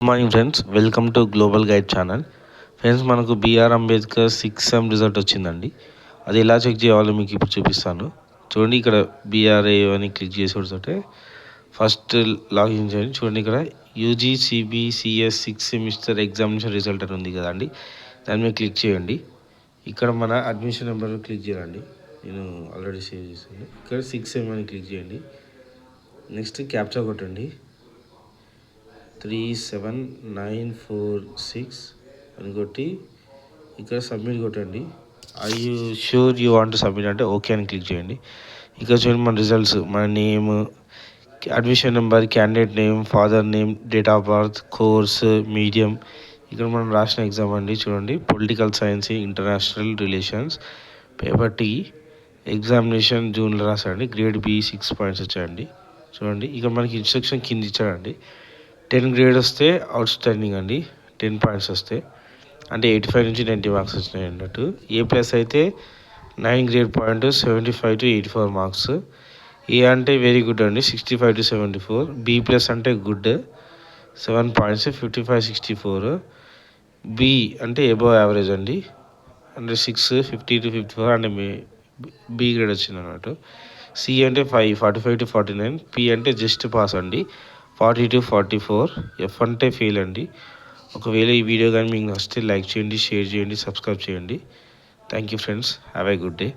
Good morning friends, welcome to global guide channel. Friends, మనకు BR Ambedkar 6 sem result వచ్చిందండి. అది ఎలా చెక్ చేయాలో మీకు ఇప్పుడు చూపిస్తాను. చూడండి, ఇక్కడ బిఆర్ఏ అని క్లిక్ చేసి కొడితే ఫస్ట్ లాగిన్ చేయండి. చూడండి, ఇక్కడ యూజీసీబీసీఎస్ 6 సెమిస్టర్ ఎగ్జామినేషన్ రిజల్ట్ అని ఉంది కదండి, దాని మీద క్లిక్ చేయండి. ఇక్కడ మన అడ్మిషన్ నెంబర్ క్లిక్ చేయండి. నేను ఆల్రెడీ సేవ్ చేశాను. ఇక్కడ 6 సెమ్ అని క్లిక్ చేయండి. నెక్స్ట్ క్యాప్చా కొట్టండి. 37946 అని కొట్టి ఇక్కడ సబ్మిట్ కొట్టండి. I you sure you want to submit అంటే ఓకే అని క్లిక్ చేయండి. ఇక్కడ చూడండి, మన రిజల్ట్స్, మన name, admission number, candidate name, father name, date of birth, course, medium. ఇక్కడ మనం రాసిన ఎగ్జామ్ అండి. చూడండి, political science, international relations, paper T, examination జూన్లో రాశాడండి. గ్రేడ్ బి 6 పాయింట్స్ వచ్చాయండి. చూడండి, ఇక మనకి ఇన్స్ట్రక్షన్ కింద ఇచ్చాడండి. 10 గ్రేడ్ వస్తే అవుట్ స్టాండింగ్ అండి, 10 పాయింట్స్ వస్తే, అంటే 85 నుంచి 90 మార్క్స్ వచ్చినాయి అన్నట్టు. ఏ ప్లస్ అయితే 9 గ్రేడ్ పాయింట్ 75 to 84 మార్క్స్. ఏ అంటే వెరీ గుడ్ అండి, 65 to 74. బి ప్లస్ అంటే గుడ్, 7 పాయింట్స్ 55-64. బి అంటే ఎబోవ్ యావరేజ్ అండి, అంటే 6 50 to 54, అంటే బి గ్రేడ్ వచ్చింది అన్నట్టు. సి అంటే 5 45 to 49. పి అంటే జస్ట్ పాస్ అండి, 40 to 44. ఎఫ్ అంటే ఫెయిల్ అండి. ఒకవేళ ఈ వీడియో కానీ మీకు నచ్చితే లైక్ చేయండి, షేర్ చేయండి, సబ్స్క్రైబ్ చేయండి. Thank you friends, have a good day.